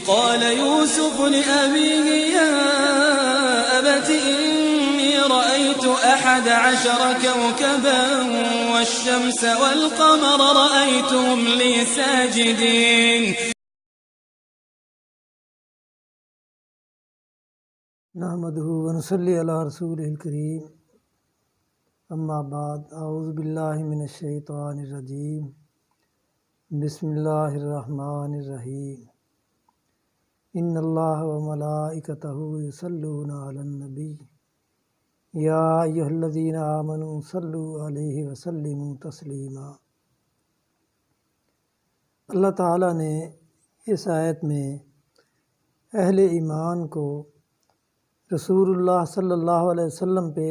قال يوسف لأبيه يا أبت إني رأيت 11 كوكبا والشمس والقمر رأيتهم لي ساجدين. نحمده ونصلي على رسوله الكريم اما بعد اعوذ باللہ من الشیطان الرجیم بسم اللہ الرحمن الرحیم ان اللہ وملائکتہ یصلون علی النبی یا ایھا الذین آمنوا صلوا علیہ وسلموا تسلیما۔ اللہ تعالیٰ نے اس آیت میں اہل ایمان کو رسول اللہ صلی اللہ علیہ وسلم پہ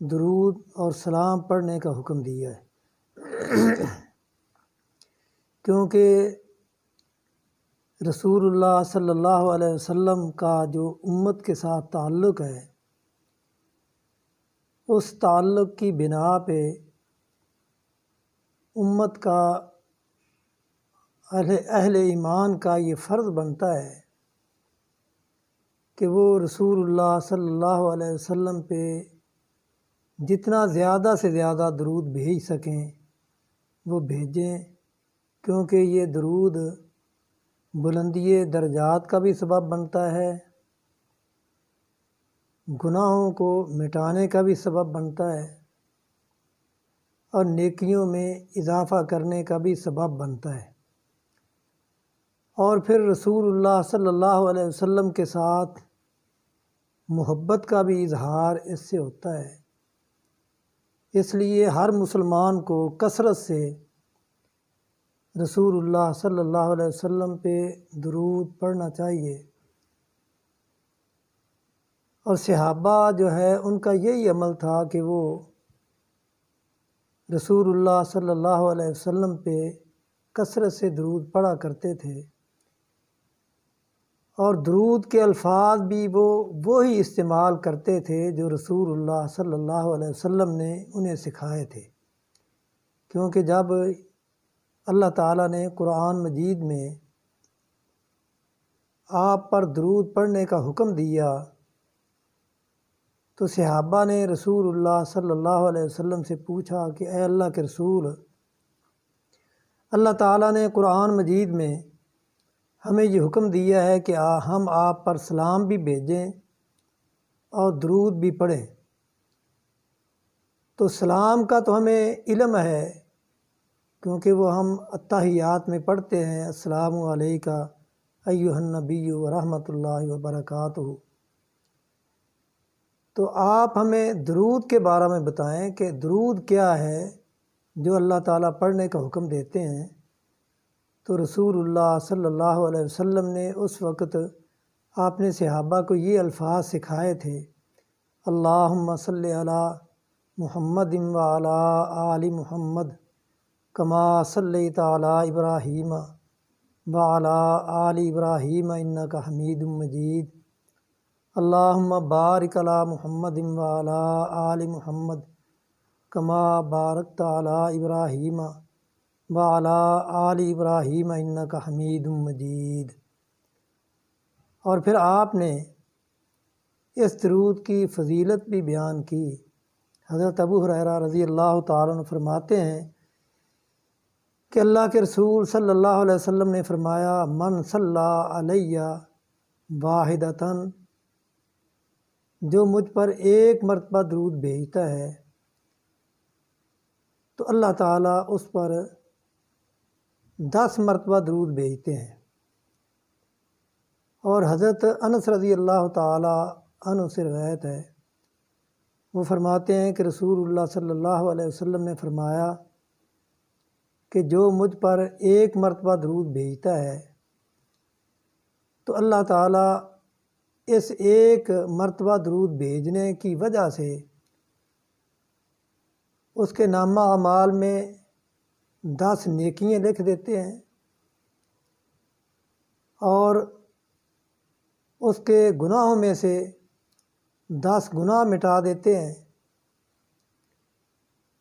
درود اور سلام پڑھنے کا حکم دیا ہے، کیونکہ رسول اللہ صلی اللہ علیہ وسلم کا جو امت کے ساتھ تعلق ہے، اس تعلق کی بنا پہ امت کا اہل ایمان کا یہ فرض بنتا ہے کہ وہ رسول اللہ صلی اللہ علیہ وسلم پہ جتنا زیادہ سے زیادہ درود بھیج سکیں وہ بھیجیں، کیونکہ یہ درود بلندی درجات کا بھی سبب بنتا ہے، گناہوں کو مٹانے کا بھی سبب بنتا ہے، اور نیکیوں میں اضافہ کرنے کا بھی سبب بنتا ہے، اور پھر رسول اللہ صلی اللہ علیہ وسلم کے ساتھ محبت کا بھی اظہار اس سے ہوتا ہے۔ اس لیے ہر مسلمان کو کثرت سے رسول اللہ صلی اللہ علیہ وسلم پہ درود پڑھنا چاہیے، اور صحابہ جو ہے ان کا یہی عمل تھا کہ وہ رسول اللہ صلی اللہ علیہ وسلم پہ کثرت سے درود پڑھا کرتے تھے، اور درود کے الفاظ بھی وہ وہی استعمال کرتے تھے جو رسول اللہ صلی اللہ علیہ وسلم نے انہیں سکھائے تھے، کیونکہ جب اللہ تعالیٰ نے قرآن مجید میں آپ پر درود پڑھنے کا حکم دیا تو صحابہ نے رسول اللہ صلی اللہ علیہ وسلم سے پوچھا کہ اے اللہ کے رسول، اللہ تعالیٰ نے قرآن مجید میں ہمیں یہ حکم دیا ہے کہ ہم آپ پر سلام بھی بھیجیں اور درود بھی پڑھیں، تو سلام کا تو ہمیں علم ہے کیونکہ وہ ہم التحیات میں پڑھتے ہیں، السلام علیکہ ایھا النبی ورحمۃ اللہ وبرکاتہ، تو آپ ہمیں درود کے بارے میں بتائیں کہ درود کیا ہے جو اللہ تعالیٰ پڑھنے کا حکم دیتے ہیں۔ تو رسول اللہ صلی اللہ علیہ وسلم نے اس وقت آپ نے صحابہ کو یہ الفاظ سکھائے تھے، اللہم صلی علی محمد وعلی آل محمد کما صلیت علی ابراہیم وعلی آل ابراہیم انک حمید مجید، اللہم بارک علی محمد وعلی آل محمد کما بارکت علی ابراہیم وعلی آل ابراہیم انک حمید مجید۔ اور پھر آپ نے اس درود کی فضیلت بھی بیان کی۔ حضرت ابو ہریرہ رضی اللہ تعالیٰ عنہ فرماتے ہیں کہ اللہ کے رسول صلی اللہ علیہ وسلم نے فرمایا، من صلی علیہ واحدۃ، جو مجھ پر ایک مرتبہ درود بھیجتا ہے تو اللہ تعالیٰ اس پر 10 مرتبہ درود بھیجتے ہیں۔ اور حضرت انس رضی اللہ تعالیٰ عنہ سے روایت ہے، وہ فرماتے ہیں کہ رسول اللہ صلی اللہ علیہ وسلم نے فرمایا کہ جو مجھ پر ایک مرتبہ درود بھیجتا ہے تو اللہ تعالیٰ اس ایک مرتبہ درود بھیجنے کی وجہ سے اس کے نامہ اعمال میں 10 نیکیاں لکھ دیتے ہیں، اور اس کے گناہوں میں سے 10 گناہ مٹا دیتے ہیں،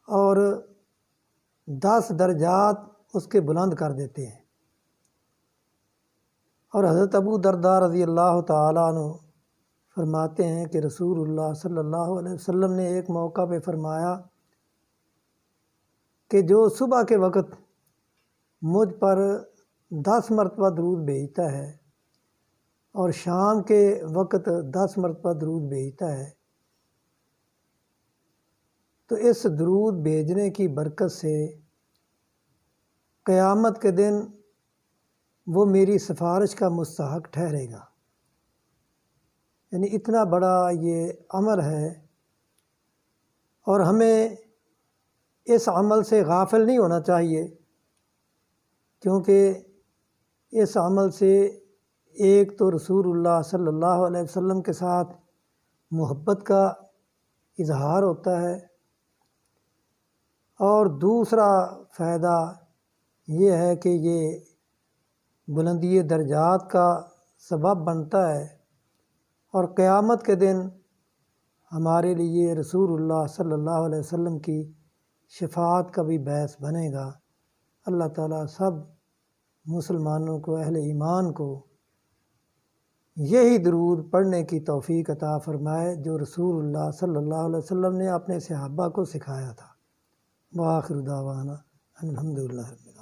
اور 10 درجات اس کے بلند کر دیتے ہیں۔ اور حضرت ابو درداء رضی اللہ تعالیٰ عنہ فرماتے ہیں کہ رسول اللہ صلی اللہ علیہ وسلم نے ایک موقع پہ فرمایا کہ جو صبح کے وقت مجھ پر 10 مرتبہ درود بھیجتا ہے اور شام کے وقت 10 مرتبہ درود بھیجتا ہے تو اس درود بھیجنے کی برکت سے قیامت کے دن وہ میری سفارش کا مستحق ٹھہرے گا۔ یعنی اتنا بڑا یہ عمل ہے، اور ہمیں اس عمل سے غافل نہیں ہونا چاہیے، کیونکہ اس عمل سے ایک تو رسول اللہ صلی اللہ علیہ وسلم کے ساتھ محبت کا اظہار ہوتا ہے، اور دوسرا فائدہ یہ ہے کہ یہ بلندی درجات کا سبب بنتا ہے، اور قیامت کے دن ہمارے لیے رسول اللہ صلی اللہ علیہ وسلم کی شفاعت کا بھی باعث بنے گا۔ اللہ تعالیٰ سب مسلمانوں کو، اہل ایمان کو یہی درود پڑھنے کی توفیق عطا فرمائے جو رسول اللہ صلی اللہ علیہ وسلم نے اپنے صحابہ کو سکھایا تھا۔ وآخر دعوانا الحمدللہ رب العالمین۔